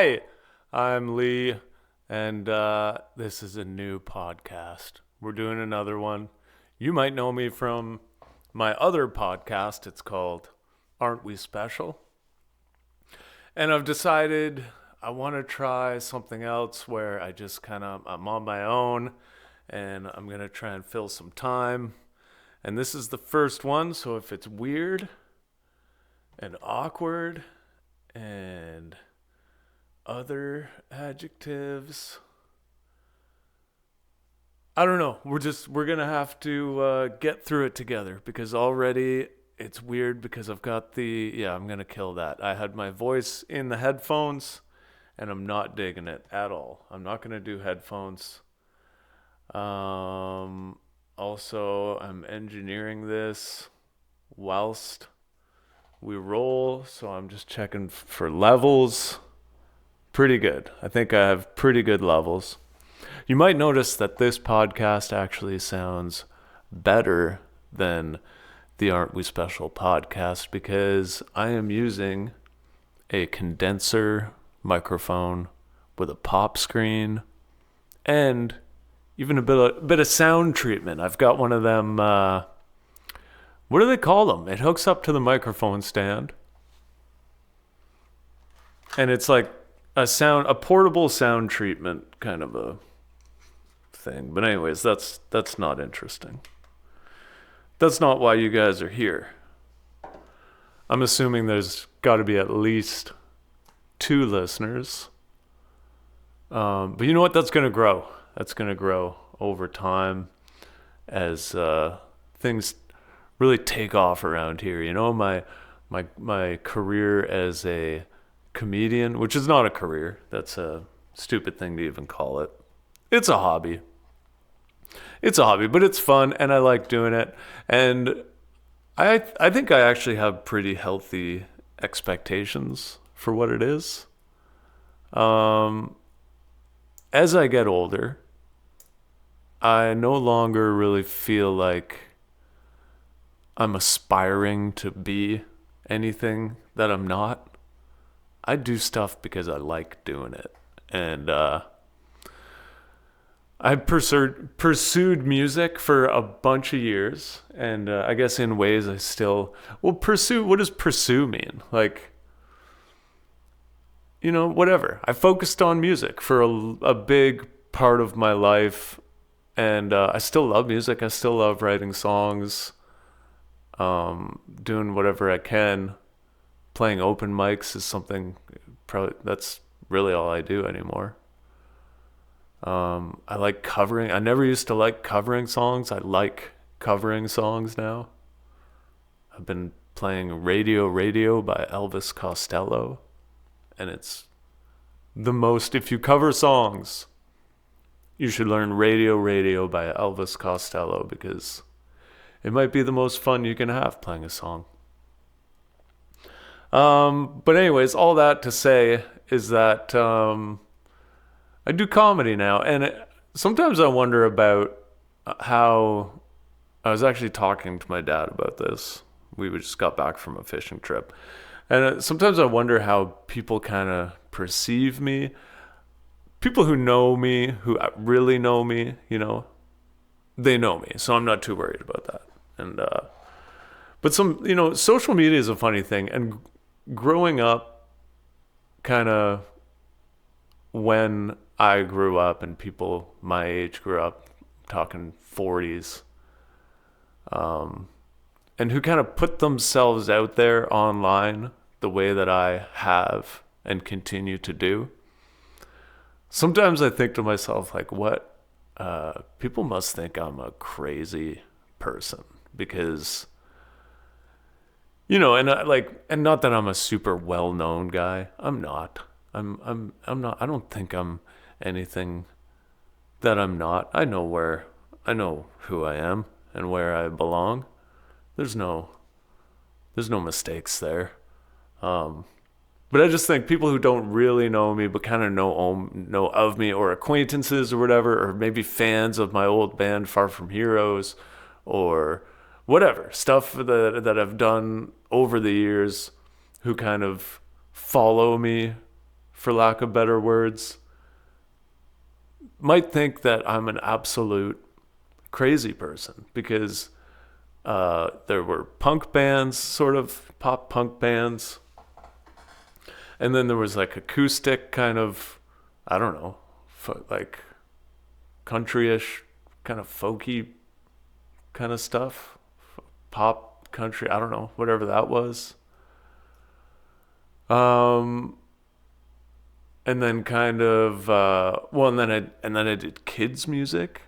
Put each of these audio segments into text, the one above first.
Hi, I'm Lee, and this is a new podcast. We're doing another one. You might know me from my other podcast. It's called Aren't We Special? And I've decided I want to try something else where I'm on my own and I'm going to try and fill some time. And this is the first one, so if it's weird and awkward and other adjectives, I don't know. We're gonna have to get through it together because already it's weird because I'm gonna kill that. I had my voice in the headphones and I'm not digging it at all. I'm not gonna do headphones. Also, I'm engineering this whilst we roll, so I'm just checking for levels. Pretty good. I think I have pretty good levels. You might notice that this podcast actually sounds better than the Aren't We Special podcast because I am using a condenser microphone with a pop screen and even a bit of sound treatment. I've got one of them, what do they call them? It hooks up to the microphone stand. And it's like a portable sound treatment kind of a thing. But anyways, that's not interesting. That's not why you guys are here. I'm assuming there's got to be at least 2 listeners. But you know what? That's going to grow. That's going to grow over time as things really take off around here. You know, my career as a comedian, which is not a career. That's a stupid thing to even call it. It's a hobby. But it's fun and I like doing it. And I think I actually have pretty healthy expectations for what it is. As I get older, I no longer really feel like I'm aspiring to be anything that I'm not. I do stuff because I like doing it. And I pursued music for a bunch of years. And I guess in ways I still... Well, pursue, what does pursue mean? Like, you know, whatever. I focused on music for a big part of my life. And I still love music. I still love writing songs. Doing whatever I can. Playing open mics is something probably that's really all I do anymore. I like covering. I never used to like covering songs. I like covering songs now. I've been playing Radio by Elvis Costello. And it's the most, if you cover songs, you should learn Radio by Elvis Costello because it might be the most fun you can have playing a song. But anyways, all that to say is that I do comedy now, and sometimes I wonder about how... I was actually talking to my dad about this. We just got back from a fishing trip, and sometimes I wonder how people kind of perceive me. People who know me, who really know me, you know, they know me, so I'm not too worried about that. And but social media is a funny thing, and growing up, kind of when I grew up and people my age grew up, talking 40s, and who kind of put themselves out there online the way that I have and continue to do. Sometimes I think to myself, like, what? People must think I'm a crazy person because... You know, and and not that I'm a super well-known guy. I'm not. I'm not. I don't think I'm anything that I'm not. I know who I am and where I belong. There's no mistakes there. But I just think people who don't really know me but kind of know of me, or acquaintances or whatever, or maybe fans of my old band Far From Heroes, or whatever, stuff that I've done over the years, who kind of follow me for lack of better words, might think that I'm an absolute crazy person because there were punk bands, sort of pop punk bands. And then there was like acoustic kind of, I don't know, like country-ish, kind of folky kind of stuff. Pop, country, I don't know, whatever that was. And then kind of, and then I did kids music.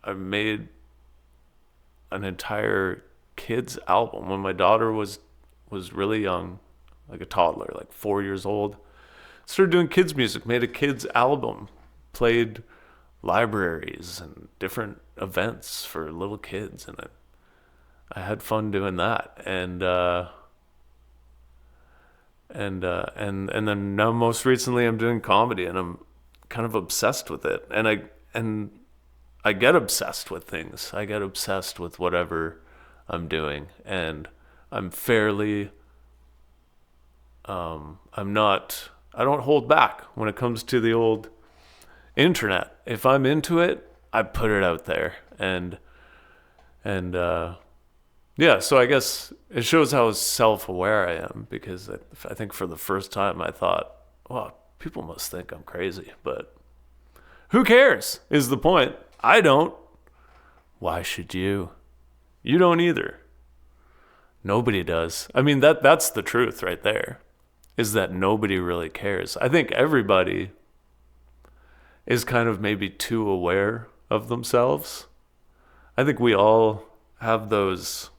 I made an entire kids album when my daughter was really young, like a toddler, like 4 years old. Started doing kids music, made a kids album, played libraries and different events for little kids, and I had fun doing that. And then now most recently I'm doing comedy, and I'm kind of obsessed with it. And I get obsessed with things. I get obsessed with whatever I'm doing, and I'm fairly I don't hold back when it comes to the old internet. If I'm into it, I put it out there. And yeah, so I guess it shows how self-aware I am, because I think for the first time I thought, well, people must think I'm crazy, but who cares is the point. I don't. Why should you? You don't either. Nobody does. I mean, that's the truth right there, is that nobody really cares. I think everybody is kind of maybe too aware of themselves. I think we all have those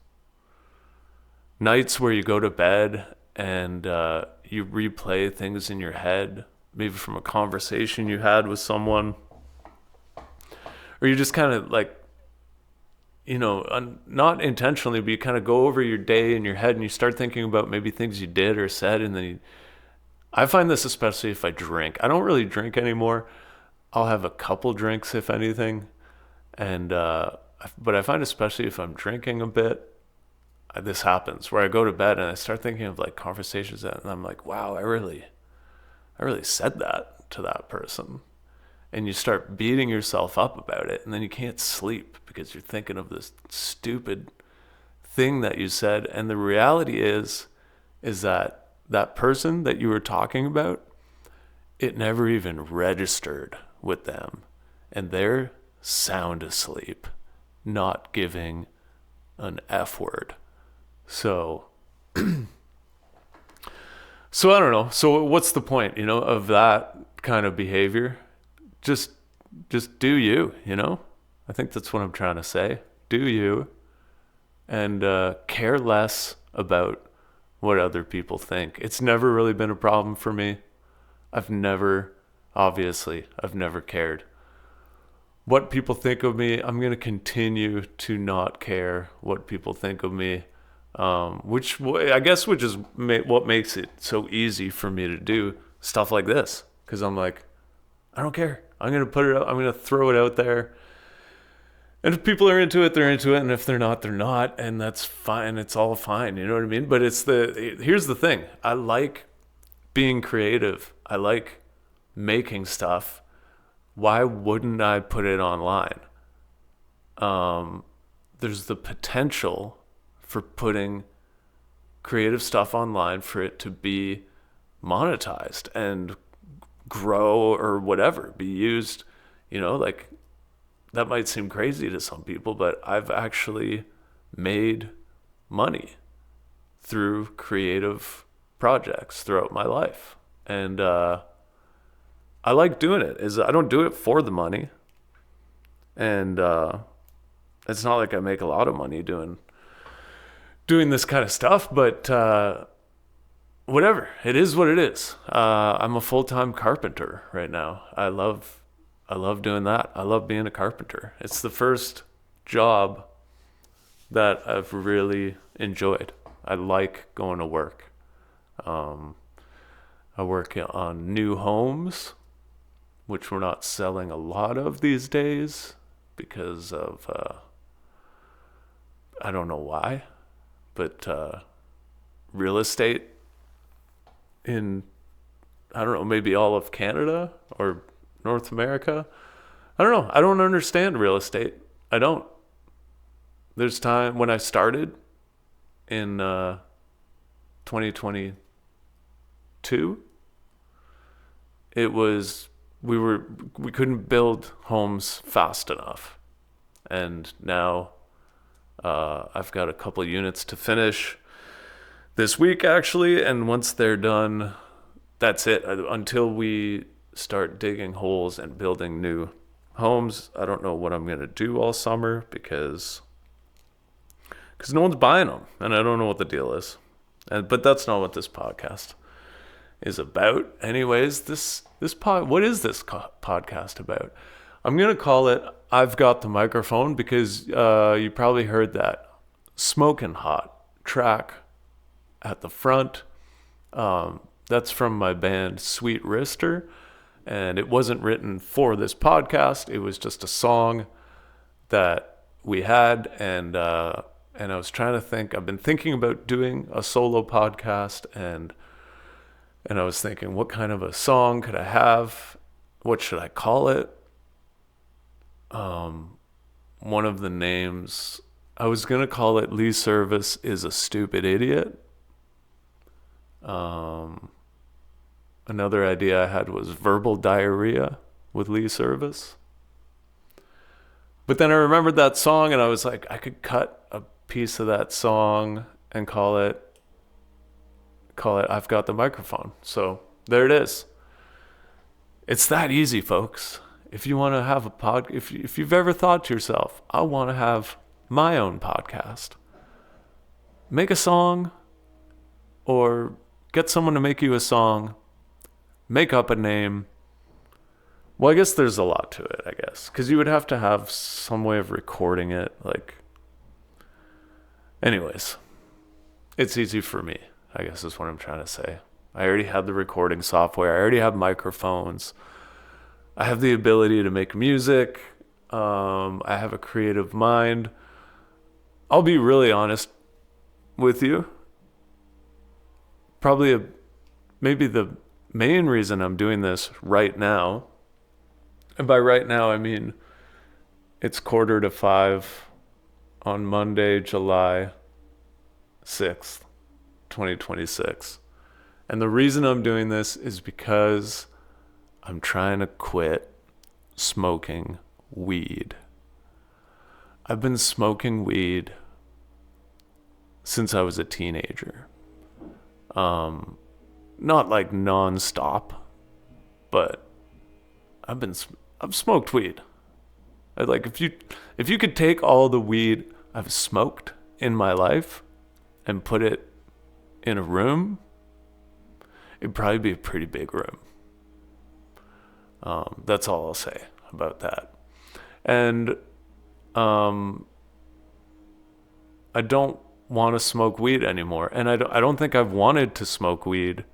nights where you go to bed and you replay things in your head, maybe from a conversation you had with someone, or you just kind of like, not intentionally, but you kind of go over your day in your head and you start thinking about maybe things you did or said. And then I find this especially if I drink. I don't really drink anymore. I'll have a couple drinks if anything. But I find especially if I'm drinking a bit, this happens where I go to bed and I start thinking of like conversations and I'm like, wow, I really said that to that person. And you start beating yourself up about it, and then you can't sleep because you're thinking of this stupid thing that you said. And the reality is that person that you were talking about, it never even registered with them, and they're sound asleep, not giving an F word. So I don't know. So what's the point, of that kind of behavior? Just do you, I think that's what I'm trying to say. Do you, and care less about what other people think. It's never really been a problem for me. I've never cared what people think of me. I'm going to continue to not care what people think of me, which is what makes it so easy for me to do stuff like this, because I'm like, I don't care. I'm going to put it out. I'm going to throw it out there. And if people are into it, they're into it. And if they're not, they're not. And that's fine. It's all fine. You know what I mean? But here's the thing. I like being creative. I like making stuff. Why wouldn't I put it online? There's the potential for putting creative stuff online for it to be monetized and grow or whatever, be used, like that might seem crazy to some people, but I've actually made money through creative projects throughout my life. And I like doing it. I don't do it for the money. And it's not like I make a lot of money doing this kind of stuff, but whatever. It is what it is. I'm a full-time carpenter right now. I love doing that. I love being a carpenter. It's the first job that I've really enjoyed. I like going to work. I work on new homes, which we're not selling a lot of these days because of, I don't know why, but real estate in I don't know, maybe all of Canada or North America. I don't know. I don't understand real estate. I don't. There's time when I started in 2022, it was we couldn't build homes fast enough. And now I've got a couple units to finish this week actually, and once they're done, that's it. Until we start digging holes and building new homes, I don't know what I'm going to do all summer because no one's buying them, and I don't know what the deal is. But that's not what this podcast is about. Anyways, what is this podcast about? I'm going to call it I've Got the Microphone because you probably heard that smoking hot track at the front. That's from my band Sweet Wrister, and it wasn't written for this podcast. It was just a song that we had, and I was trying to think. I've been thinking about doing a solo podcast, and I was thinking, what kind of a song could I have? What should I call it? One of the names, I was going to call it Lee Service is a Stupid Idiot. Another idea I had was Verbal Diarrhea with Lee Service. But then I remembered that song, and I was like, I could cut a piece of that song and call it I've Got the Microphone. So there it is. It's that easy, folks. If you want to have a if you've ever thought to yourself, I want to have my own podcast, make a song or get someone to make you a song, make up a name. Well, I guess there's a lot to it, I guess, because you would have to have some way of recording it. Anyways, it's easy for me, I guess is what I'm trying to say. I already have the recording software. I already have microphones. I have the ability to make music. I have a creative mind. I'll be really honest with you. Maybe the main reason I'm doing this right now, and by right now I mean it's 4:45 on Monday, July 6th, 2026. And the reason I'm doing this is because I'm trying to quit smoking weed. I've been smoking weed since I was a teenager. Not like non-stop, but I've smoked weed. If you could take all the weed I've smoked in my life and put it in a room, it'd probably be a pretty big room. That's all I'll say about that. And I don't want to smoke weed anymore. And I don't think I've wanted to smoke weed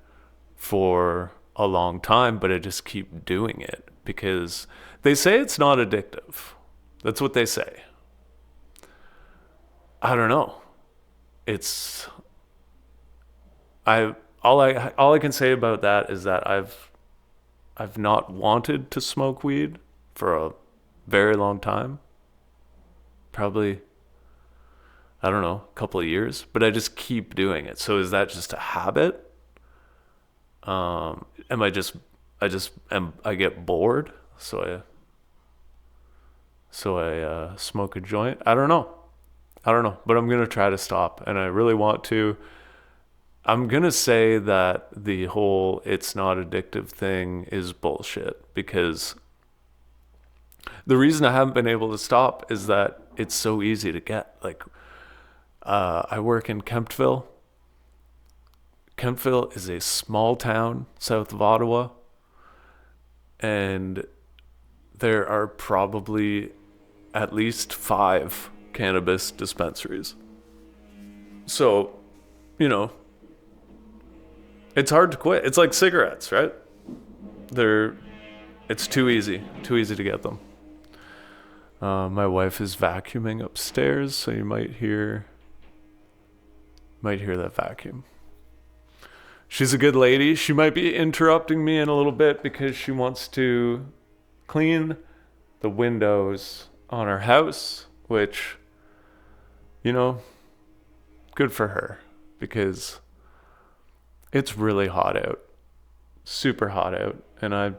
for a long time, but I just keep doing it because they say it's not addictive. That's what they say. I don't know. All I can say about that is that I've not wanted to smoke weed for a very long time. Probably, I don't know, a couple of years, but I just keep doing it. So is that just a habit? I get bored, so I smoke a joint. I don't know, but I'm going to try to stop, and I really want to. I'm going to say that the whole it's not addictive thing is bullshit, because the reason I haven't been able to stop is that it's so easy to get. I work in Kemptville. Kemptville is a small town south of Ottawa, and there are probably at least 5 cannabis dispensaries. So, it's hard to quit. It's like cigarettes, right? It's too easy to get them. My wife is vacuuming upstairs, so you might hear that vacuum. she's a good lady. She might be interrupting me in a little bit because she wants to clean the windows on her house, which, you know, good for her because it's really hot out, super hot out, and I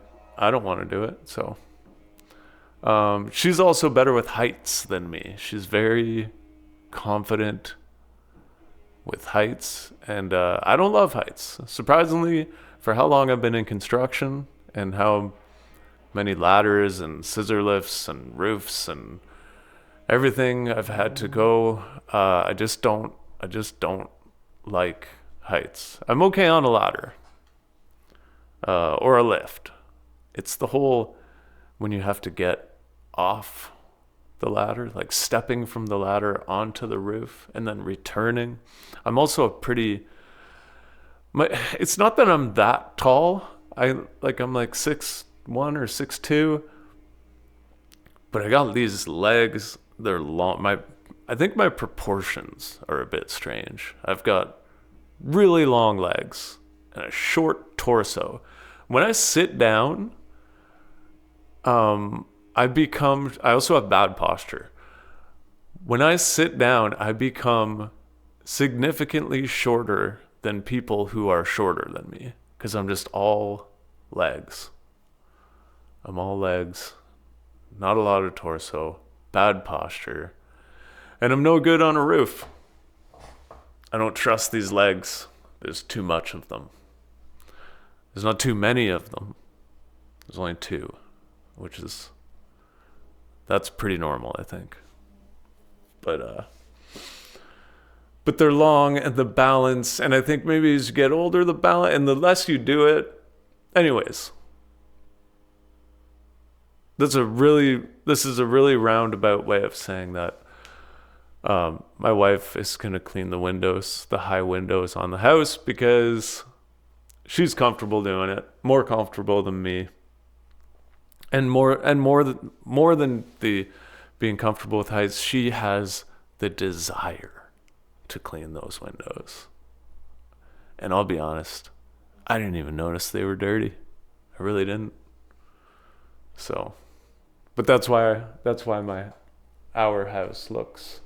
don't want to do it. So she's also better with heights than me. She's very confident with heights, and I don't love heights. Surprisingly, for how long I've been in construction and how many ladders and scissor lifts and roofs and everything I've had to go, I just don't like heights. I'm okay on a ladder or a lift. It's the whole when you have to get off the ladder, like stepping from the ladder onto the roof and then returning. I'm also it's not that I'm that tall. I'm like 6'1" or 6'2", but I got these legs. They're long. I think my proportions are a bit strange. I've got really long legs and a short torso. When I sit down, I also have bad posture. When I sit down, I become significantly shorter than people who are shorter than me because I'm just all legs. I'm all legs, not a lot of torso, bad posture, and I'm no good on a roof. I don't trust these legs. There's too much of them. There's not too many of them. There's only two, that's pretty normal, I think. But they're long, and the balance, and I think maybe as you get older, the balance, and the less you do it, anyways. This is a really roundabout way of saying that my wife is going to clean the high windows on the house because she's comfortable doing it, more comfortable than me. And more than the being comfortable with heights, she has the desire to clean those windows. And I'll be honest, I didn't even notice they were dirty. I really didn't. So, but that's why our house looks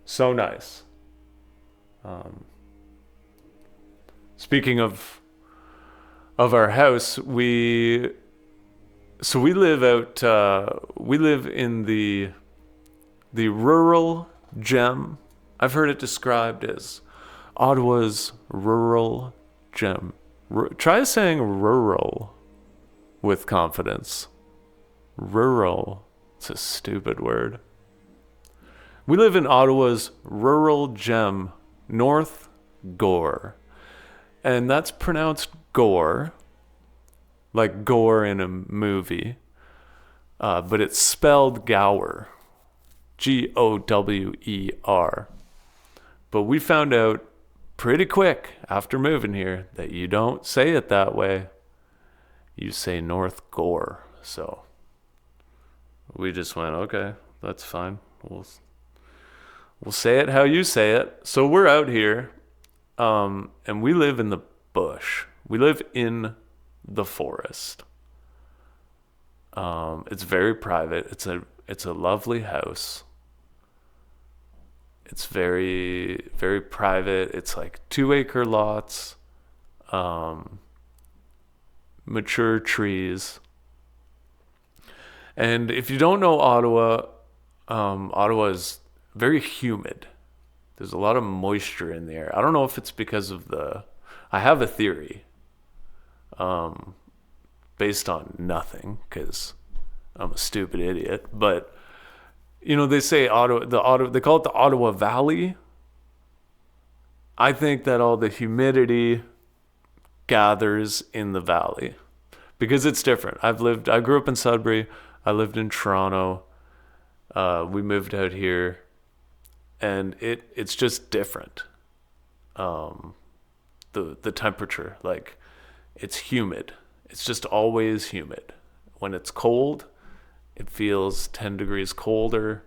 so nice. Speaking of our house, we live in the rural gem. I've heard it described as Ottawa's rural gem. Try saying rural with confidence. Rural. It's a stupid word. We live in Ottawa's rural gem, North Gore. And that's pronounced gore, like gore in a movie. But it's spelled Gower. Gower. But we found out pretty quick after moving here that you don't say it that way. You say North Gore. So we just went, okay, that's fine. We'll say it how you say it. So we're out here, and we live in the bush. We live in the forest. It's very private. It's a lovely house. It's very, very private. It's like 2-acre lots, mature trees. And if you don't know Ottawa, Ottawa is very humid. There's a lot of moisture in the air. I don't know if it's because of I have a theory, based on nothing, because I'm a stupid idiot. But, they say they call it the Ottawa Valley. I think that all the humidity gathers in the valley because it's different. I grew up in Sudbury. I lived in Toronto. We moved out here, and it's just different. The temperature, like, it's humid. It's just always humid. When it's cold, it feels 10 degrees colder.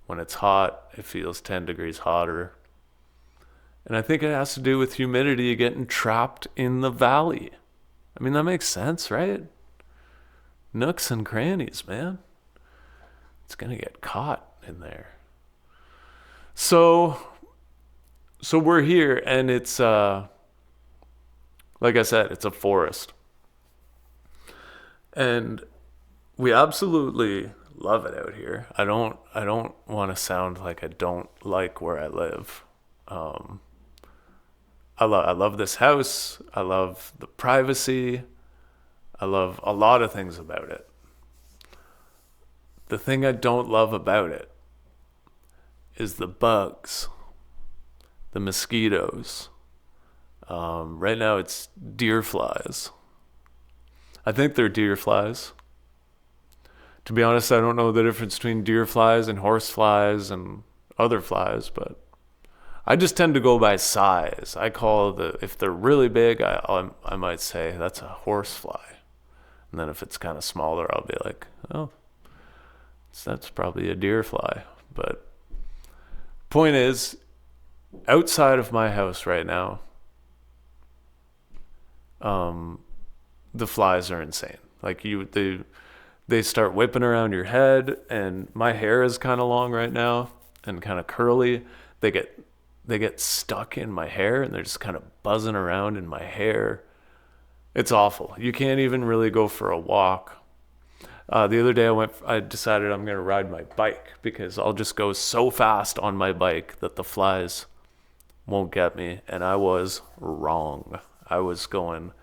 When it's hot, it feels 10 degrees hotter. And I think it has to do with humidity getting trapped in the valley. I mean, that makes sense, right? Nooks and crannies, man. It's going to get caught in there. So we're here, and it's like I said, it's a forest. And we absolutely love it out here. I don't want to sound like I don't like where I live. I love this house. I love the privacy. I love a lot of things about it. The thing I don't love about it is the bugs, the mosquitoes. Right now it's deer flies. I think they're deer flies. To be honest, I don't know the difference between deer flies and horse flies and other flies, but I just tend to go by size. I call if they're really big, I might say that's a horse fly. And then if it's kind of smaller, I'll be like, oh, that's probably a deer fly. But point is, outside of my house right now, the flies are insane. Like they start whipping around your head, and my hair is kind of long right now and kind of curly. They get stuck in my hair, and they're just kind of buzzing around in my hair. It's awful. You can't even really go for a walk. The other day I decided I'm going to ride my bike because I'll just go so fast on my bike that the flies won't get me. And I was wrong. I was going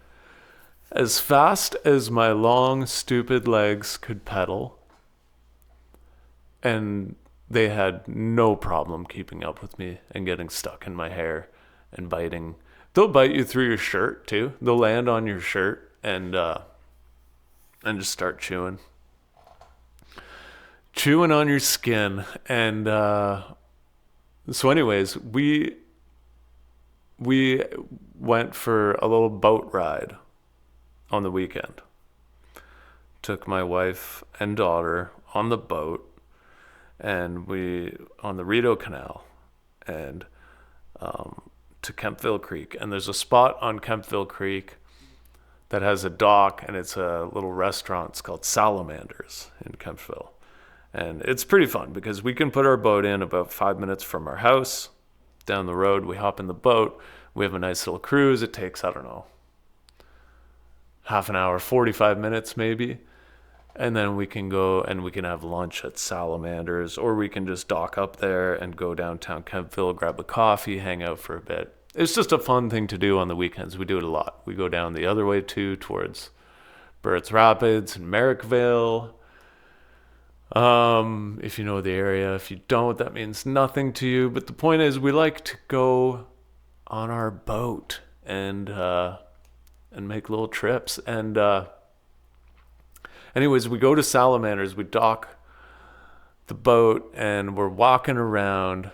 as fast as my long, stupid legs could pedal. And they had no problem keeping up with me and getting stuck in my hair and biting. They'll bite you through your shirt too. They'll land on your shirt and just start chewing on your skin. And so anyways, we went for a little boat ride on the weekend. Took my wife and daughter on the boat, and we on the Rideau Canal, and to Kempville Creek. And there's a spot on Kempville Creek that has a dock, and it's a little restaurant. It's called Salamanders in Kempville. And it's pretty fun because we can put our boat in about 5 minutes from our house. Down the road, we hop in the boat. We have a nice little cruise. It takes, I don't know, half an hour, 45 minutes maybe. And then we can go and we can have lunch at Salamanders, or we can just dock up there and go downtown Kempville, grab a coffee, hang out for a bit. It's just a fun thing to do on the weekends. We do it a lot. We go down the other way too, towards Burt's Rapids and Merrickville. If you know the area. If you don't, that means nothing to you. But the point is, we like to go on our boat and make little trips. And anyways, we go to Salamanders, we dock the boat, and we're walking around,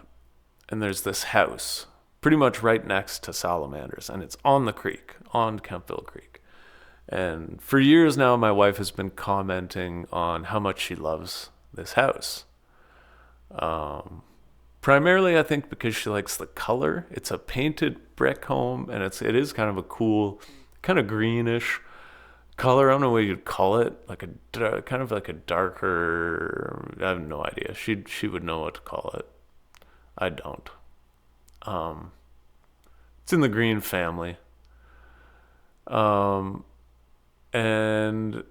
and there's this house pretty much right next to Salamanders, and it's on the creek, on Kempville Creek. And for years now, my wife has been commenting on how much she loves this house. Primarily, I think because she likes the color. It's a painted brick home, and it is kind of a cool, kind of greenish color. I don't know what you'd call it, like a kind of like a darker. I have no idea. She would know what to call it. I don't. It's in the green family. And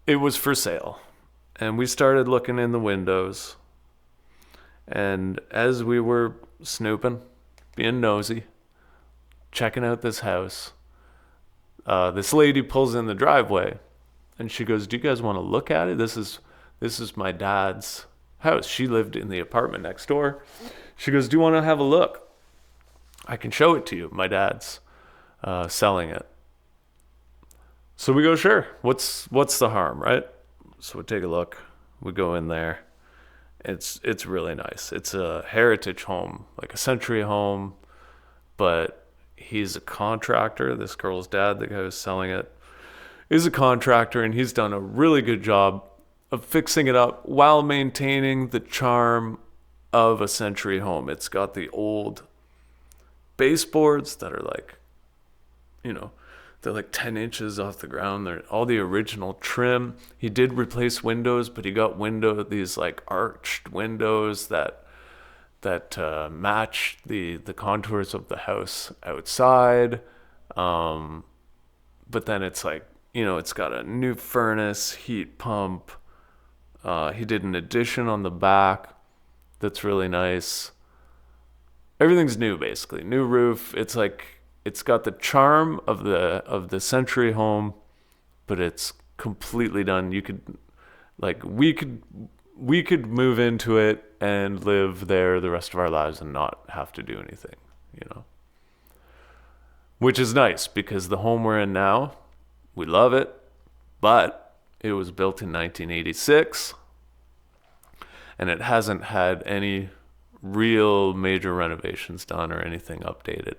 it was for sale, and we started looking in the windows. And as we were snooping, being nosy, checking out this house, this lady pulls in the driveway, and she goes, "Do you guys want to look at it? This is my dad's house." She lived in the apartment next door. She goes, "Do you want to have a look? I can show it to you. My dad's selling it." So we go, "Sure. What's the harm, right?" So we take a look. We go in there. It's really nice. It's a heritage home, like a century home, but he's a contractor. This girl's dad, the guy who's selling it, is a contractor, and he's done a really good job of fixing it up while maintaining the charm of a century home. It's got the old baseboards that are like, you know, they're like 10 inches off the ground. They're all the original trim. He did replace windows, but he got these like arched windows that match the contours of the house outside. But then it's like, you know, it's got a new furnace, heat pump. He did an addition on the back that's really nice. Everything's new, basically. New roof. It's like, it's got the charm of the century home, but it's completely done. You could, like, we could move into it and live there the rest of our lives and not have to do anything, you know. Which is nice because the home we're in now, we love it, but it was built in 1986 and it hasn't had any real major renovations done or anything updated.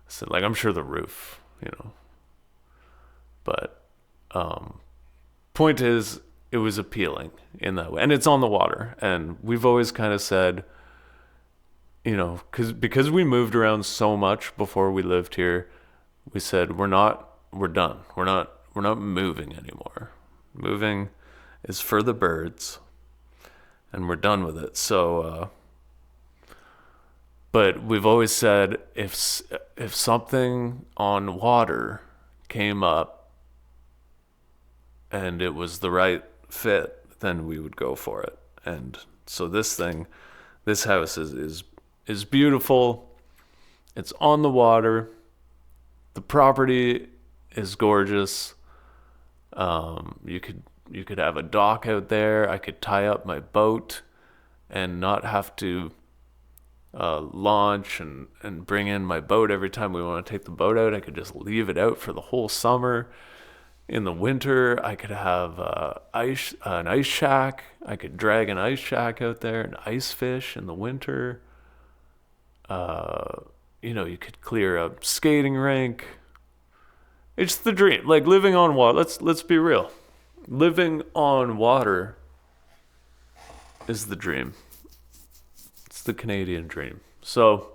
So, like, I'm sure the roof, you know. But point is, it was appealing in that way. And it's on the water. And we've always kind of said, you know, because we moved around so much before we lived here, we said we're done. We're not moving anymore. Moving is for the birds, and we're done with it. So, but we've always said if something on water came up and it was the right fit, then we would go for it. And so this house is beautiful. It's on the water. The property is gorgeous. You could have a dock out there. I could tie up my boat and not have to launch and bring in my boat every time we want to take the boat out. I could just leave it out for the whole summer. In the winter, I could have an ice shack. I could drag an ice shack out there and ice fish in the winter. You know, you could clear a skating rink. It's the dream. Like, living on water. Let's be real. Living on water is the dream. It's the Canadian dream. So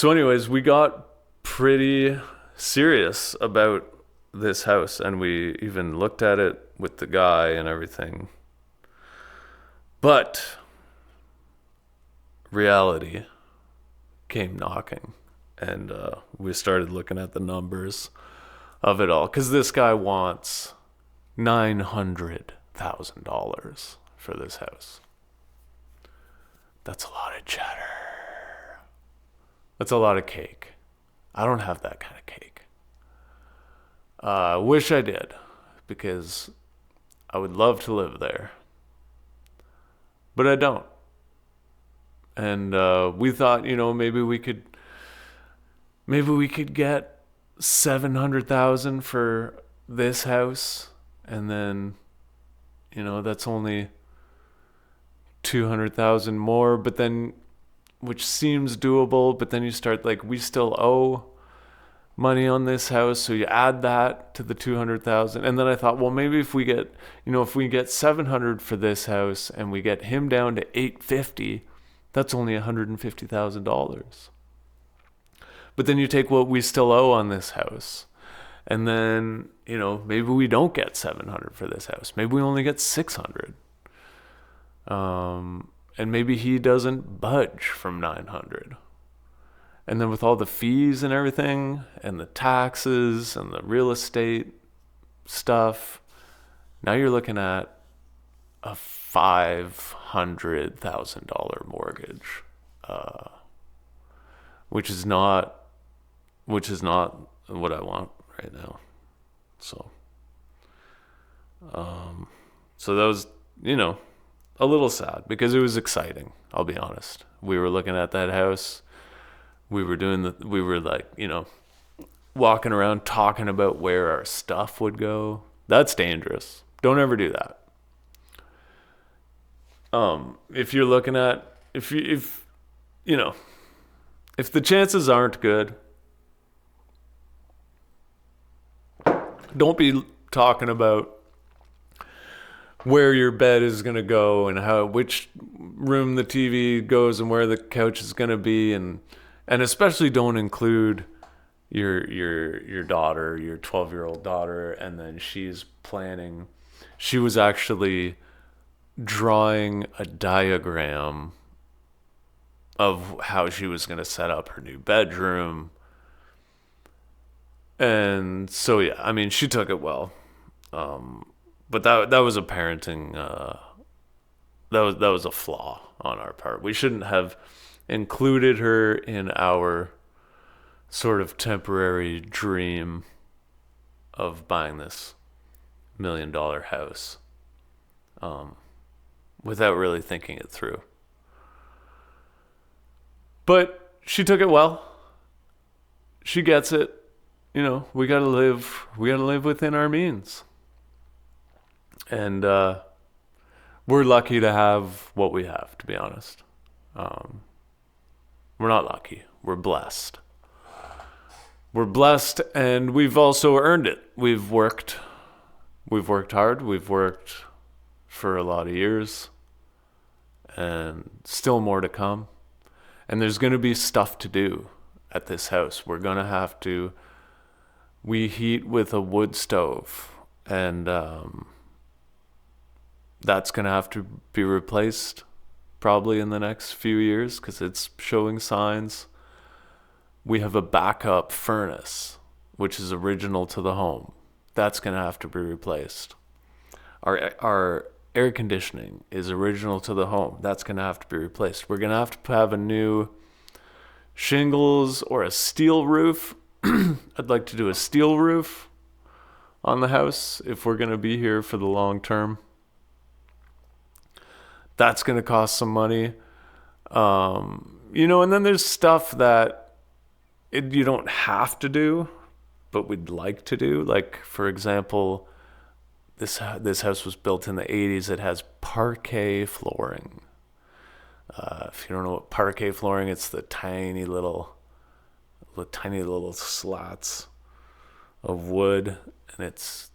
anyways, we got pretty serious about this house, and we even looked at it with the guy and everything. But reality came knocking, and we started looking at the numbers of it all, because this guy wants $900,000 for this house. That's a lot of cheddar. That's a lot of cake. I don't have that kind of cake. I wish I did, because I would love to live there. But I don't. And we thought, you know, maybe we could get $700,000 for this house, and then, you know, that's only $200,000 more, but then, which seems doable, but then you start, like, we still owe money on this house, so you add that to the $200,000. And then I thought, well, maybe if we get $700 for this house and we get him down to $850, that's only $150,000. But then you take what we still owe on this house, and then, you know, maybe we don't get $700 for this house. Maybe we only get $600. And maybe he doesn't budge from $900. And then with all the fees and everything, and the taxes and the real estate stuff, now you're looking at a $500,000 mortgage, which is not what I want right now. So that was, you know, a little sad, because it was exciting. I'll be honest. We were looking at that house. We were like, you know, walking around talking about where our stuff would go. That's dangerous. Don't ever do that. If you're looking at, if the chances aren't good, don't be talking about where your bed is going to go and which room the TV goes and where the couch is going to be, and especially don't include your daughter, your 12-year-old daughter, and then she was actually drawing a diagram of how she was going to set up her new bedroom. And so yeah, I mean, she took it well. But that was a parenting that was a flaw on our part. We shouldn't have included her in our sort of temporary dream of buying this $1 million house, without really thinking it through. But she took it well. She gets it. You know, we gotta live within our means. And we're lucky to have what we have, to be honest. We're not lucky. We're blessed. We're blessed, and we've also earned it. We've worked hard. We've worked for a lot of years, and still more to come. And there's going to be stuff to do at this house. We're going to have to. We heat with a wood stove, and that's going to have to be replaced probably in the next few years because it's showing signs. We have a backup furnace, which is original to the home. That's going to have to be replaced. Our air conditioning is original to the home. That's going to have to be replaced. We're going to have to have a new shingles or a steel roof. I'd like to do a steel roof on the house if we're going to be here for the long term. That's going to cost some money. And then there's stuff that you don't have to do, but we'd like to do. Like, for example, this house was built in the 80s. It has parquet flooring. If you don't know what parquet flooring, it's the tiny little slats of wood, and it's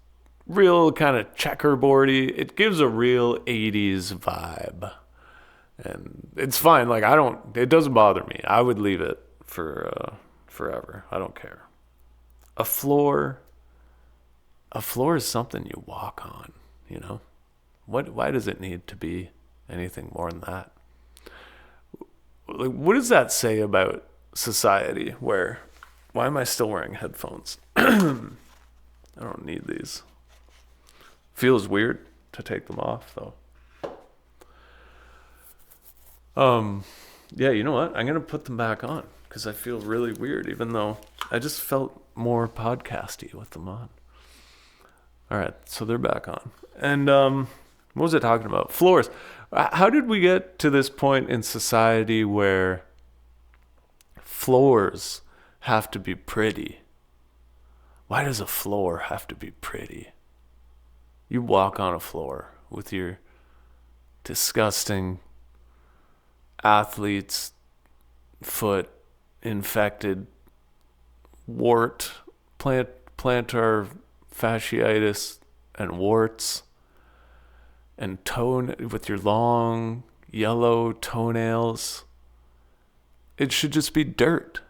real kind of checkerboardy. It gives a real 80s vibe, and it's fine. Like, it doesn't bother me. I would leave it for forever. I don't care. A floor is something you walk on, you know? Why does it need to be anything more than that? Like, what does that say about society? Why am I still wearing headphones? I don't need these. Feels weird to take them off though. Yeah, you know what? I'm gonna put them back on because I feel really weird, even though I just felt more podcasty with them on. All right, so they're back on. And what was I talking about? Floors. How did we get to this point in society where floors have to be pretty? Why does a floor have to be pretty? You walk on a floor with your disgusting athlete's foot infected plantar fasciitis and warts, and with your long yellow toenails. It should just be dirt.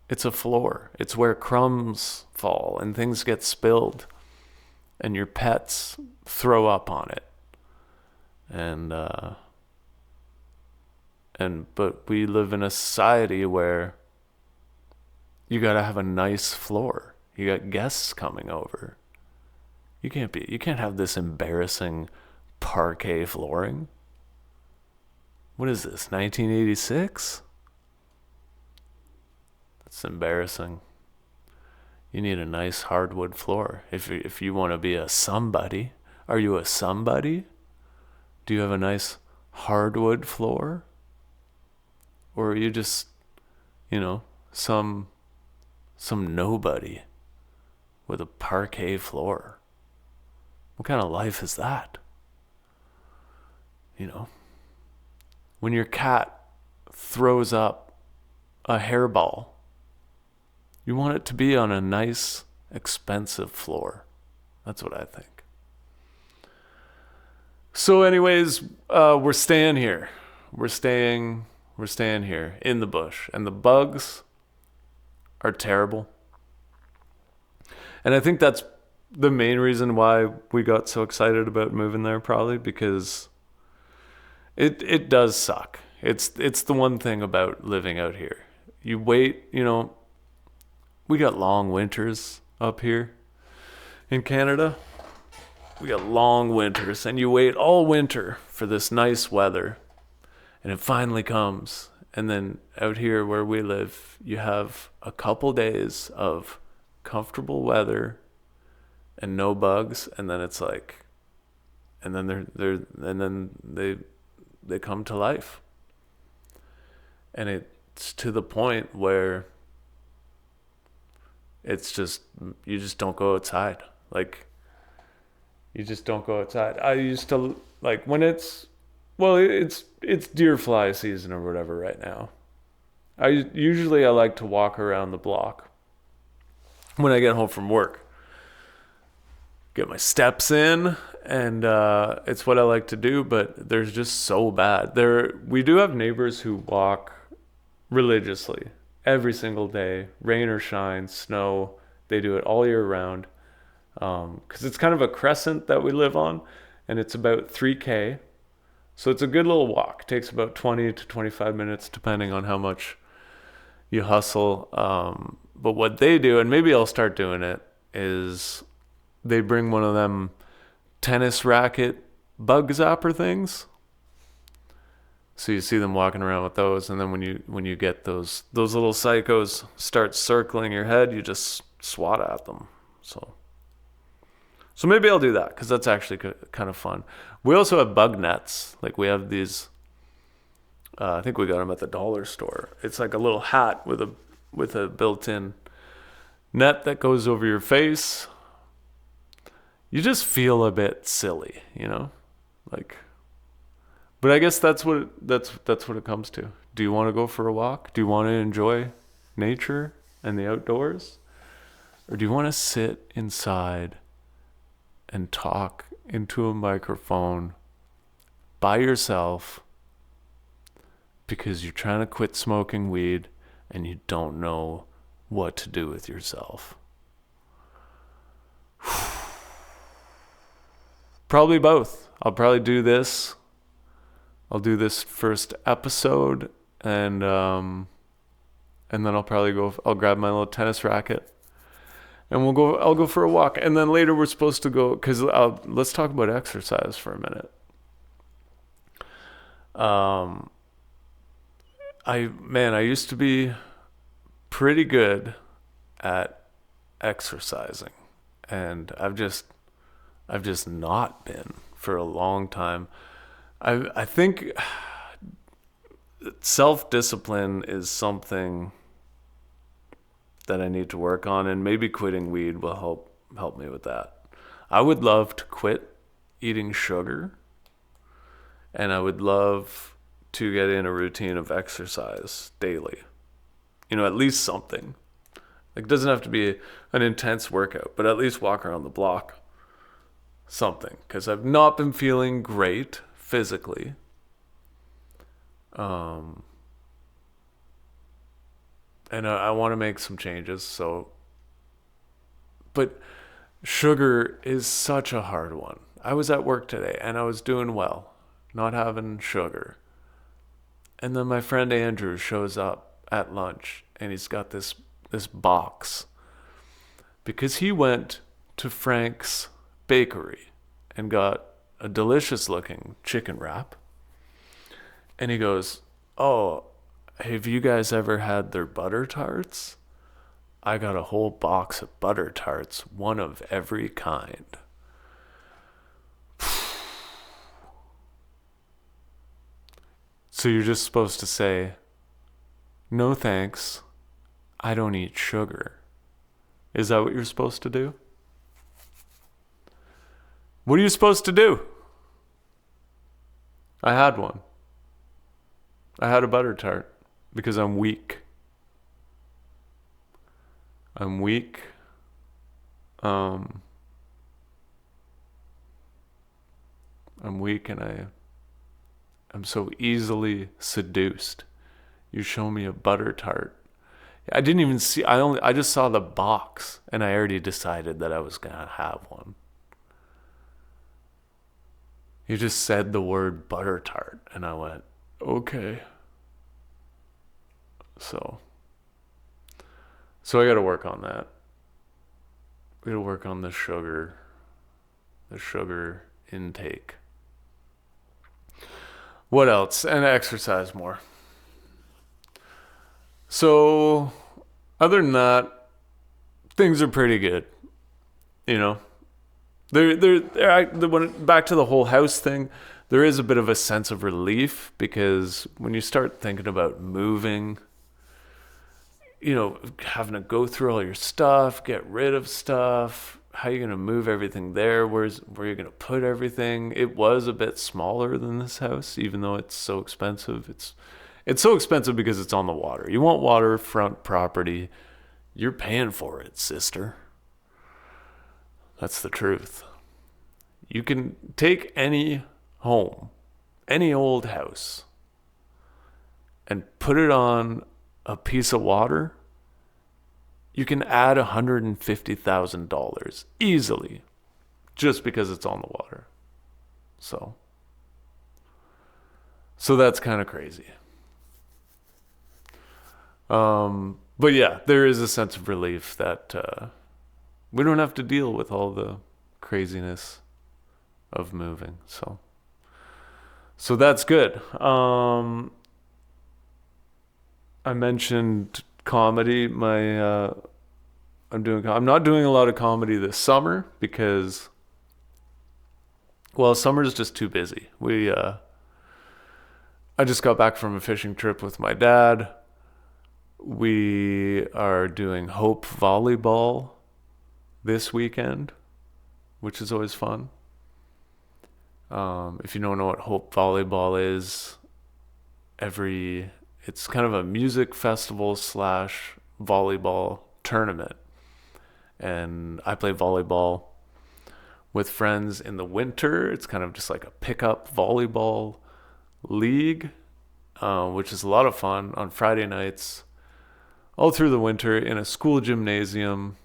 It's a floor. It's where crumbs fall and things get spilled and your pets throw up on it. But we live in a society where you got to have a nice floor. You got guests coming over. You can't have this embarrassing parquet flooring. What is this, 1986? That's embarrassing. You need a nice hardwood floor. If you want to be a somebody. Are you a somebody? Do you have a nice hardwood floor? Or are you just, some nobody with a parquet floor? What kind of life is that? When your cat throws up a hairball, you want it to be on a nice, expensive floor. That's what I think. So, anyways, we're staying here. We're staying. We're staying here in the bush, and the bugs are terrible. And I think that's the main reason why we got so excited about moving there, probably because it does suck. It's the one thing about living out here. You wait, we got long winters up here in Canada. We got long winters, and you wait all winter for this nice weather, and it finally comes. And then out here where we live, you have a couple days of comfortable weather and no bugs, and then it's like, and then they come to life, and it's to the point where it's just you just don't go outside. Like, you just don't go outside. I used to like when it's deer fly season or whatever right now. I like to walk around the block when I get home from work. Get my steps in, and it's what I like to do, but there's just so bad. We do have neighbors who walk religiously every single day, rain or shine, snow. They do it all year round. Because it's kind of a crescent that we live on, and it's about 3K. So it's a good little walk. It takes about 20 to 25 minutes, depending on how much you hustle. But what they do, and maybe I'll start doing it, is they bring one of them tennis racket bug zapper things. So you see them walking around with those, and then when you get those little psychos start circling your head, you just swat at them. So maybe I'll do that, because that's actually kind of fun. We also have bug nets. Like, we have these. I think we got them at the dollar store. It's like a little hat with a built-in net that goes over your face. You just feel a bit silly, like. But I guess that's what it comes to. Do you want to go for a walk? Do you want to enjoy nature and the outdoors, or do you want to sit inside and talk into a microphone by yourself because you're trying to quit smoking weed and you don't know what to do with yourself? Probably both. I'll probably do this. I'll do this first episode, and then I'll grab my little tennis racket, and I'll go for a walk. And then later we're supposed to go, because let's talk about exercise for a minute. I used to be pretty good at exercising, and I've just not been for a long time. I think self-discipline is something that I need to work on, and maybe quitting weed will help me with that. I would love to quit eating sugar, and I would love to get in a routine of exercise daily. At least something. Like, it doesn't have to be an intense workout, but at least walk around the block. Something, because I've not been feeling great physically. And I want to make some changes. But sugar is such a hard one. I was at work today and I was doing well, not having sugar. And then my friend Andrew shows up at lunch, and he's got this box, because he went to Frank's Bakery and got a delicious looking chicken wrap. And he goes, "Oh, have you guys ever had their butter tarts? I got a whole box of butter tarts, one of every kind." So you're just supposed to say, "No thanks, I don't eat sugar." Is that what you're supposed to do? What are you supposed to do? I had one. I had a butter tart because I'm weak. I'm weak. I'm weak and I'm so easily seduced. You show me a butter tart. I didn't even see, I just saw the box and I already decided that I was going to have one. You just said the word butter tart and I went, okay. So I got to work on that. We got to work on the sugar intake. What else? And exercise more. So, other than that, things are pretty good. You know, back to the whole house thing. There is a bit of a sense of relief because when you start thinking about moving, you know, having to go through all your stuff, get rid of stuff, how you're going to move everything there, where you're going to put everything. It was a bit smaller than this house, even though it's so expensive. It's so expensive because it's on the water. You want waterfront property, you're paying for it, sister. That's the truth. You can take any home, any old house, and put it on a piece of water. You can add $150,000 easily just because it's on the water. So that's kind of crazy. But yeah, there is a sense of relief that we don't have to deal with all the craziness of moving. So that's good. I mentioned comedy. I'm not doing a lot of comedy this summer because, well, summer's just too busy. I just got back from a fishing trip with my dad. We are doing Hope volleyball this weekend, which is always fun. If you don't know what Hope volleyball is, it's kind of a music festival / volleyball tournament. And I play volleyball with friends in the winter. It's kind of just like a pickup volleyball league, which is a lot of fun on Friday nights, all through the winter in a school gymnasium.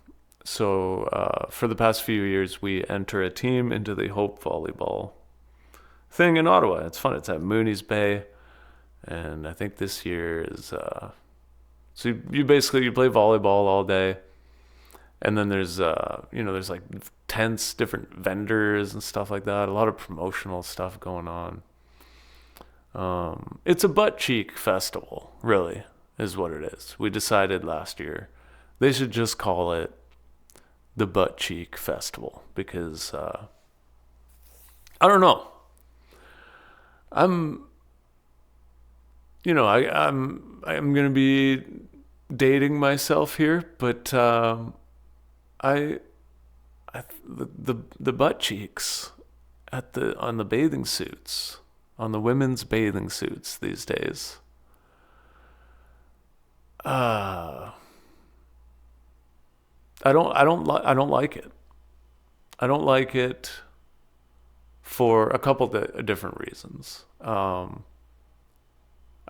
So for the past few years, we enter a team into the Hope volleyball thing in Ottawa. It's fun. It's at Mooney's Bay. And I think this year is, so you basically, you play volleyball all day. And then there's like tents, different vendors and stuff like that. A lot of promotional stuff going on. It's a butt cheek festival, really, is what it is. We decided last year they should just call it the Butt Cheek Festival because, I don't know. I'm going to be dating myself here, but, the butt cheeks on the bathing suits, on the women's bathing suits these days. I don't like it. I don't like it for a couple of different reasons. I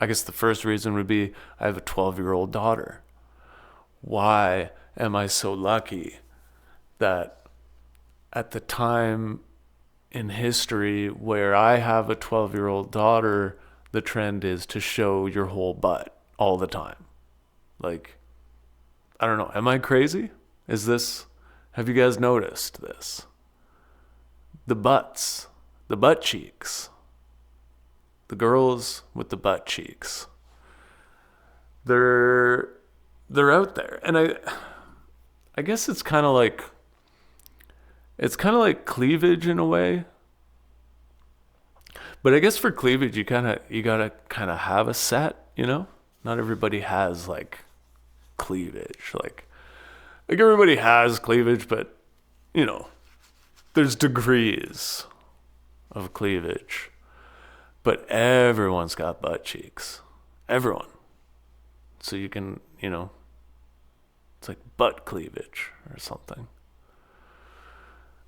guess the first reason would be I have a 12-year-old daughter. Why am I so lucky that at the time in history where I have a 12-year-old daughter, the trend is to show your whole butt all the time? Like, I don't know. Am I crazy? Have you guys noticed this? The butts, the butt cheeks, the girls with the butt cheeks. They're out there. And I guess it's kind of like cleavage in a way. But I guess for cleavage, you gotta kind of have a set, you know? Not everybody has like cleavage. Like everybody has cleavage, but you know, there's degrees of cleavage. But everyone's got butt cheeks. Everyone. So you can, you know, it's like butt cleavage or something.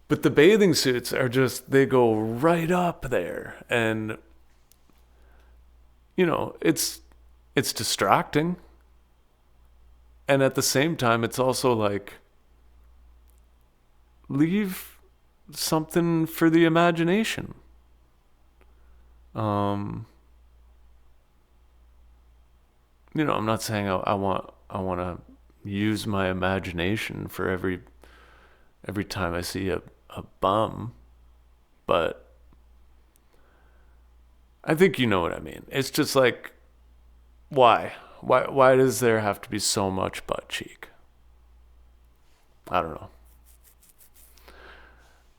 But the bathing suits are just, they go right up there. And, it's distracting. And at the same time, it's also like, leave something for the imagination. Um, I'm not saying I want to use my imagination for every time I see a bum, but I think you know what I mean. It's just like, why? Why does there have to be so much butt cheek? I don't know.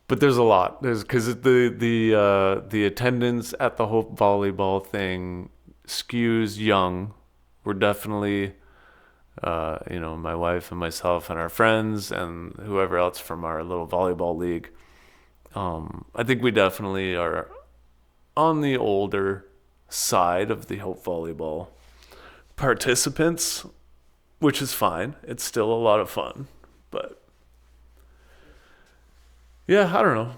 But there's a lot. There's because the attendance at the Hope volleyball thing skews young. We're definitely my wife and myself and our friends and whoever else from our little volleyball league. I think we definitely are on the older side of the Hope volleyball participants, which is fine. It's still a lot of fun, but yeah, I don't know.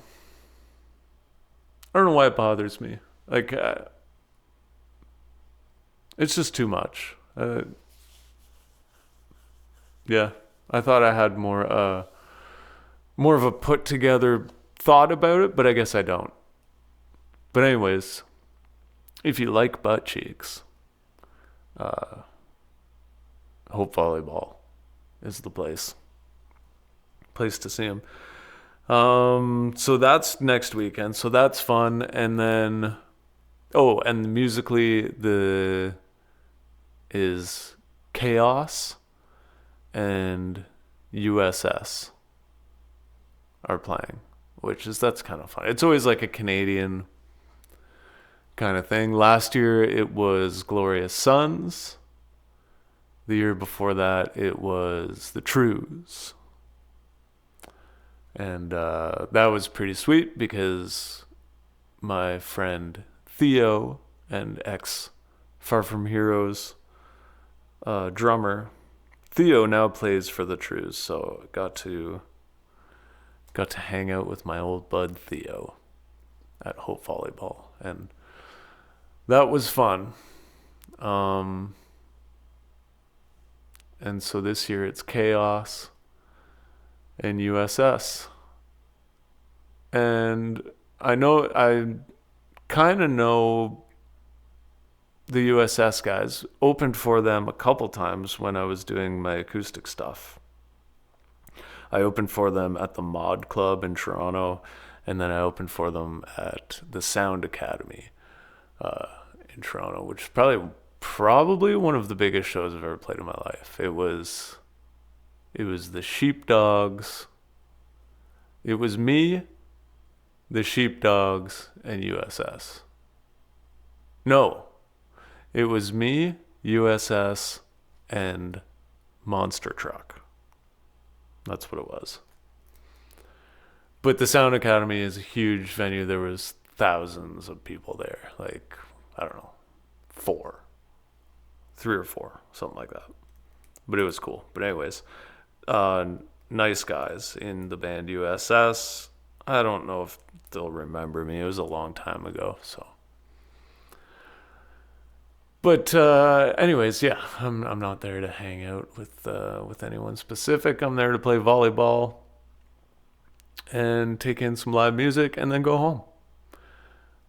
I don't know why it bothers me. Like, it's just too much. Yeah, I thought I had more of a put together thought about it, but I guess I don't. But anyways, if you like butt cheeks, Hope Volleyball is the place to see them. So that's next weekend. So that's fun, and then and musically the is Chaos and USS are playing, that's kind of fun. It's always like a Canadian kind of thing. Last year it was Glorious Sons. The year before that it was the Trues. And that was pretty sweet because my friend Theo and ex Far From Heroes drummer Theo now plays for the Trues, so got to hang out with my old bud Theo at Hope Volleyball, and that was fun. And so this year it's Chaos and USS. And I kind of know the USS guys. Opened for them a couple times when I was doing my acoustic stuff. I opened for them at the Mod Club in Toronto, and then I opened for them at the Sound Academy in Toronto, which is probably one of the biggest shows I've ever played in my life. It was the Sheepdogs. It was me, the Sheepdogs, and USS. No, it was me, USS, and Monster Truck. That's what it was. But the Sound Academy is a huge venue. There was thousands of people there. Like, I don't know, 3 or 4, something like that. But it was cool. But anyways, nice guys in the band USS. I don't know if they'll remember me. It was a long time ago, so. But anyways, yeah, I'm not there to hang out with anyone specific. I'm there to play volleyball and take in some live music and then go home.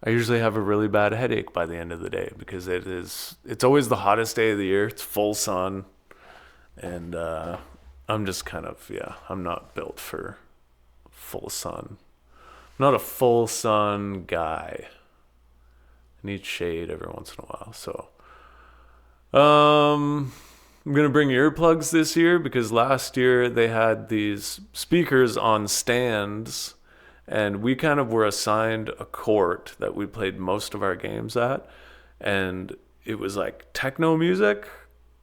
I usually have a really bad headache by the end of the day because it's always the hottest day of the year. It's full sun, and I'm just kind of, I'm not built for full sun. I'm not a full sun guy. I need shade every once in a while, so. I'm gonna bring earplugs this year because last year they had these speakers on stands, and we kind of were assigned a court that we played most of our games at, and it was like techno music,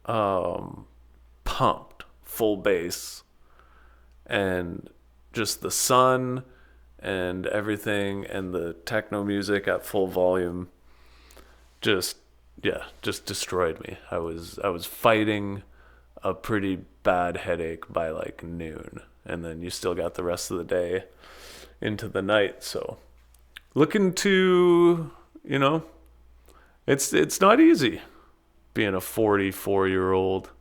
pumped, full bass, and just the sun and everything, and the techno music at full volume just destroyed me. I was fighting a pretty bad headache by like noon, and then you still got the rest of the day into the night. So looking to, you know, it's not easy being a 44-year-old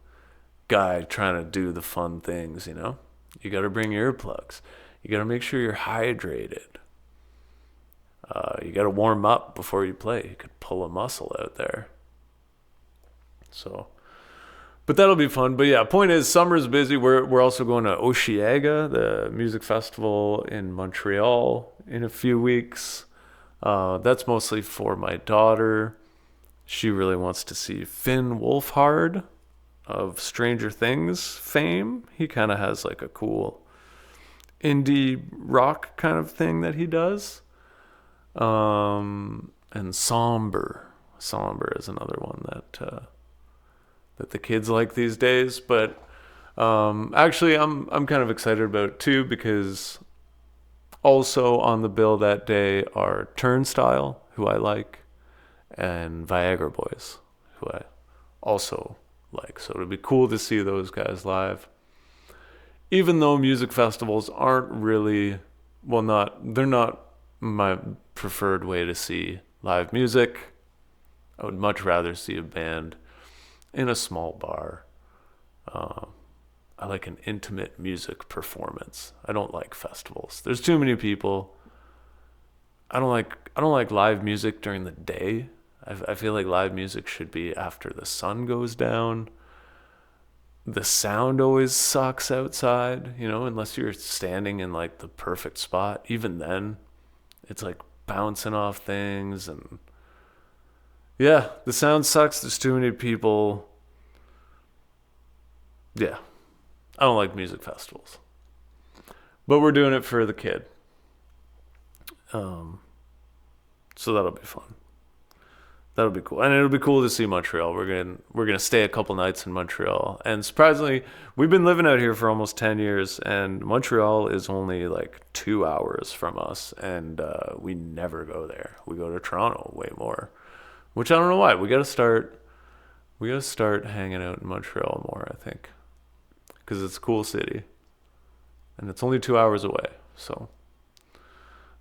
guy trying to do the fun things, you know? You got to bring earplugs. You got to make sure you're hydrated. You got to warm up before you play. You could pull a muscle out there. So, but that'll be fun. But yeah, point is, summer's busy. We're also going to Osheaga, the music festival in Montreal, in a few weeks. That's mostly for my daughter. She really wants to see Finn Wolfhard of Stranger Things fame. He kind of has like a cool indie rock kind of thing that he does. And Somber is another one that the kids like these days. But actually, I'm kind of excited about it too, because also on the bill that day are Turnstile, who I like, and Viagra Boys, who I also like. So it'd be cool to see those guys live. Even though music festivals aren't really, they're not my preferred way to see live music. I would much rather see a band in a small bar. I like an intimate music performance. I don't like festivals. There's too many people. I don't like live music during the day. I feel like live music should be after the sun goes down. The sound always sucks outside, you know, unless you're standing in like the perfect spot. Even then, it's like bouncing off things, and yeah, the sound sucks. There's too many people. Yeah, I don't like music festivals, but we're doing it for the kid. So that'll be fun. That'll be cool, and it'll be cool to see Montreal. We're gonna stay a couple nights in Montreal, and surprisingly, we've been living out here for almost 10 years, and Montreal is only like 2 hours from us, and we never go there. We go to Toronto way more, which I don't know why. We gotta start hanging out in Montreal more, I think, because it's a cool city, and it's only 2 hours away. So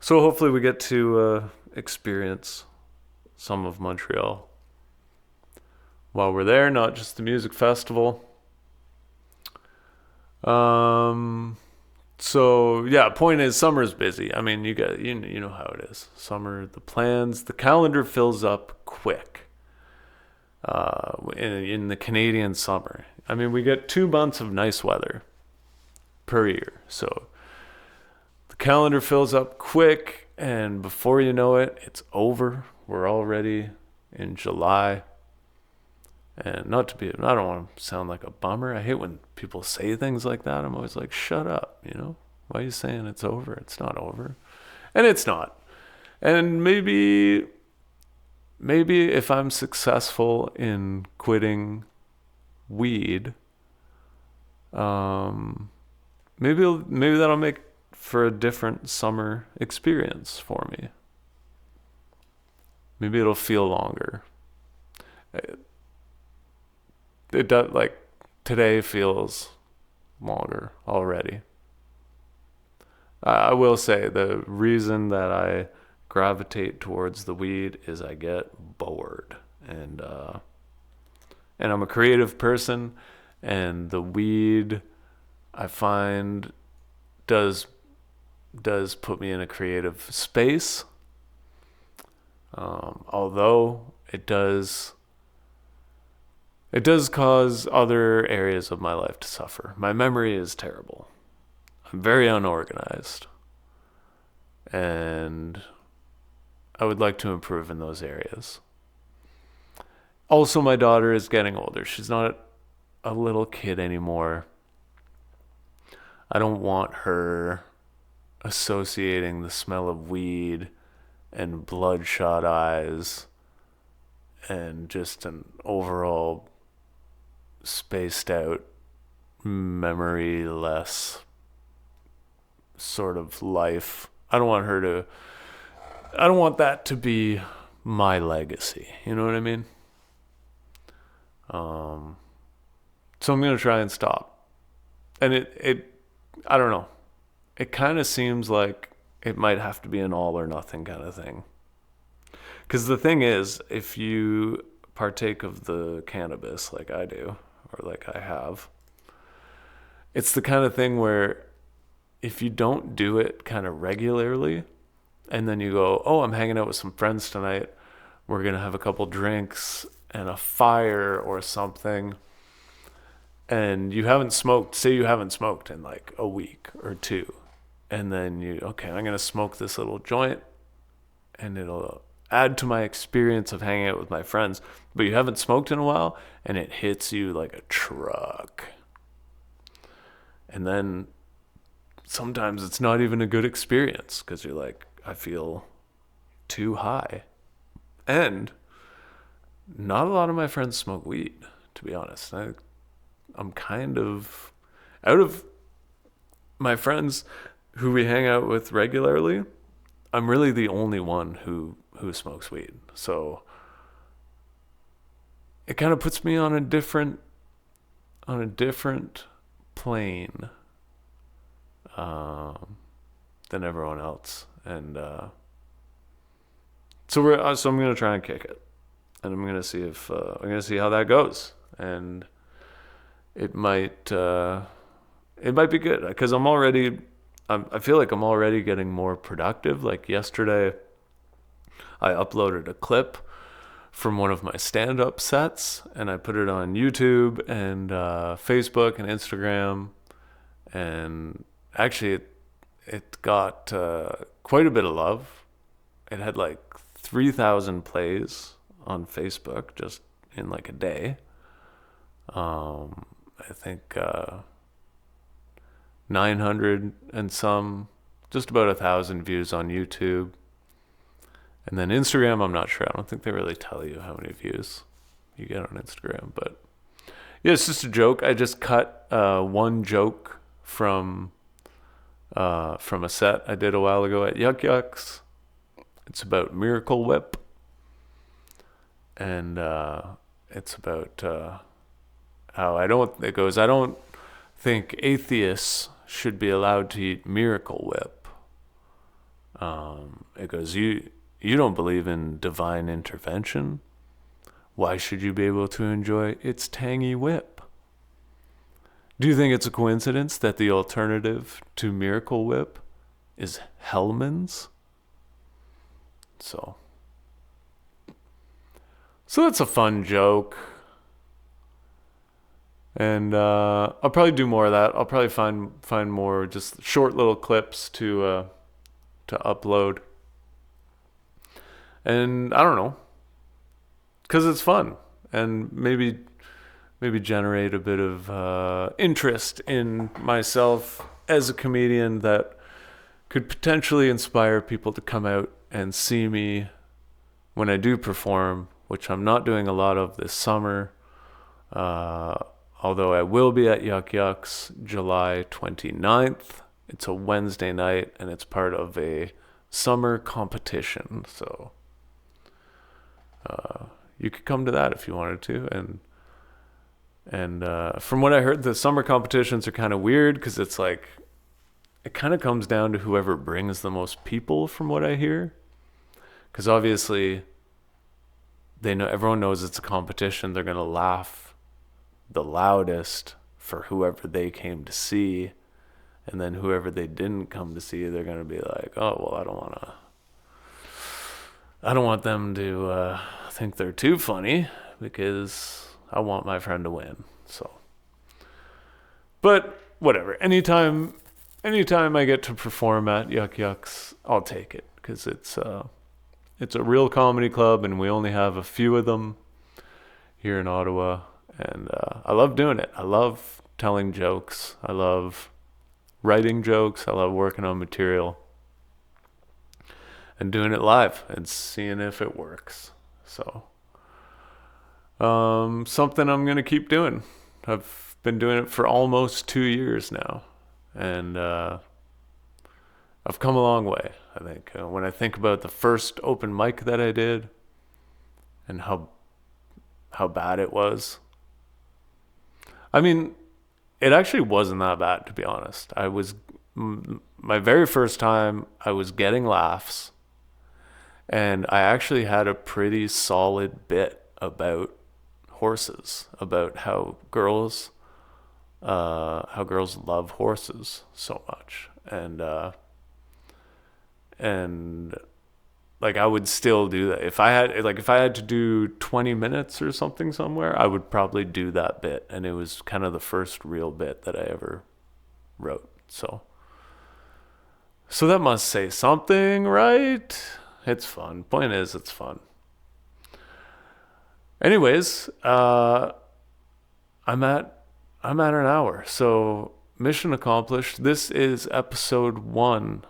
hopefully we get to experience some of Montreal while we're there, not just the music festival. So yeah, point is, summer's busy. I mean, you know how it is. Summer, the calendar fills up quick. In the Canadian summer, I mean, we get 2 months of nice weather per year, so the calendar fills up quick, and before you know it, it's over. We're already in July. And I don't want to sound like a bummer. I hate when people say things like that. I'm always like, shut up, you know? Why are you saying it's over? It's not over. And it's not. And maybe if I'm successful in quitting weed, maybe that'll make for a different summer experience for me. Maybe it'll feel longer. It does, like, today feels longer already. I will say the reason that I gravitate towards the weed is I get bored, and I'm a creative person, and the weed, I find, does put me in a creative space. Although it does cause other areas of my life to suffer. My memory is terrible. I'm very unorganized, and I would like to improve in those areas. Also, my daughter is getting older. She's not a little kid anymore. I don't want her associating the smell of weed and bloodshot eyes and just an overall spaced out, memory-less sort of life. I don't want that to be my legacy. You know what I mean? So I'm going to try and stop. And it I don't know. It kind of seems like it might have to be an all or nothing kind of thing. Because the thing is, if you partake of the cannabis like I do, or like I have, it's the kind of thing where if you don't do it kind of regularly, and then you go, oh, I'm hanging out with some friends tonight, we're going to have a couple drinks and a fire or something, and you haven't smoked, say you haven't smoked in like a week or two, and then okay, I'm going to smoke this little joint, and it'll add to my experience of hanging out with my friends, but you haven't smoked in a while, and it hits you like a truck. And then sometimes it's not even a good experience because you're like, I feel too high. And not a lot of my friends smoke weed, to be honest. I'm kind of, out of my friends who we hang out with regularly, I'm really the only one who smokes weed. So it kind of puts me on a different plane than everyone else. And so I'm gonna try and kick it, and I'm gonna see how that goes, and it might be good because I feel like I'm already getting more productive. Like yesterday, I uploaded a clip from one of my stand-up sets, and I put it on YouTube and Facebook and Instagram, and actually it got quite a bit of love. It had like 3,000 plays on Facebook just in like a day. I think 900 and some, just about 1,000 views on YouTube. And then Instagram, I'm not sure. I don't think they really tell you how many views you get on Instagram. But yeah, it's just a joke. I just cut one joke from a set I did a while ago at Yuck Yucks. It's about Miracle Whip. And it's about how I don't think atheists should be allowed to eat Miracle Whip. It goes, you don't believe in divine intervention? Why should you be able to enjoy its tangy whip? Do you think it's a coincidence that the alternative to Miracle Whip is Hellman's? So that's a fun joke. And I'll probably do more of that. I'll probably find more just short little clips to upload. And I don't know, because it's fun, and maybe generate a bit of interest in myself as a comedian that could potentially inspire people to come out and see me when I do perform, which I'm not doing a lot of this summer. Although I will be at Yuck Yucks July 29th. It's a Wednesday night, and it's part of a summer competition. So you could come to that if you wanted to. And from what I heard, the summer competitions are kind of weird because it's like, it kind of comes down to whoever brings the most people, from what I hear. Because obviously, everyone knows it's a competition. They're going to laugh the loudest for whoever they came to see. And then whoever they didn't come to see, they're going to be like, oh, well, I don't want them to think they're too funny because I want my friend to win. So, but whatever. Anytime I get to perform at Yuck Yucks, I'll take it because it's a real comedy club, and we only have a few of them here in Ottawa. And I love doing it. I love telling jokes. I love writing jokes. I love working on material and doing it live and seeing if it works. So something I'm going to keep doing. I've been doing it for almost 2 years now. And I've come a long way, I think. When I think about the first open mic that I did and how bad it was. I mean, it actually wasn't that bad, to be honest. I was my very first time, I was getting laughs, and I actually had a pretty solid bit about horses, about how girls love horses so much, and like I would still do that if I had to do 20 minutes or something somewhere, I would probably do that bit, and it was kind of the first real bit that I ever wrote. So that must say something, right? It's fun. Point is, it's fun. Anyways, I'm at an hour, so mission accomplished. This is episode 1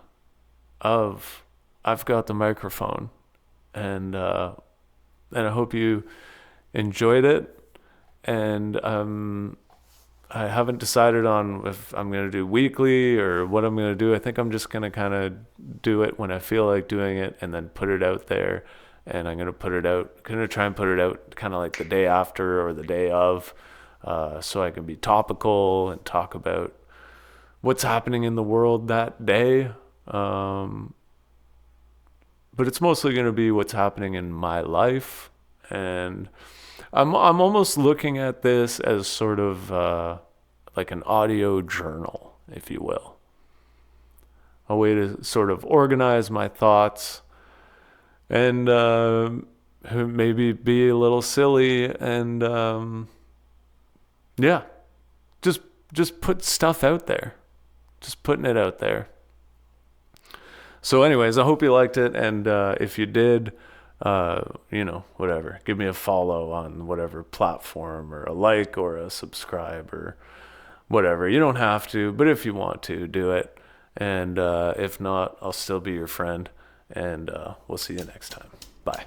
of I've Got the Microphone, and I hope you enjoyed it. And I haven't decided on if I'm going to do weekly or what I'm going to do. I think I'm just going to kind of do it when I feel like doing it and then put it out there. And I'm going to try and put it out kind of like the day after or the day of, so I can be topical and talk about what's happening in the world that day. But it's mostly going to be what's happening in my life. And I'm almost looking at this as sort of like an audio journal, if you will. A way to sort of organize my thoughts and maybe be a little silly and yeah, just put stuff out there. Just putting it out there. So anyways, I hope you liked it, and if you did, whatever, give me a follow on whatever platform, or a like, or a subscribe, or whatever. You don't have to, but if you want to, do it. And if not, I'll still be your friend, and we'll see you next time. Bye.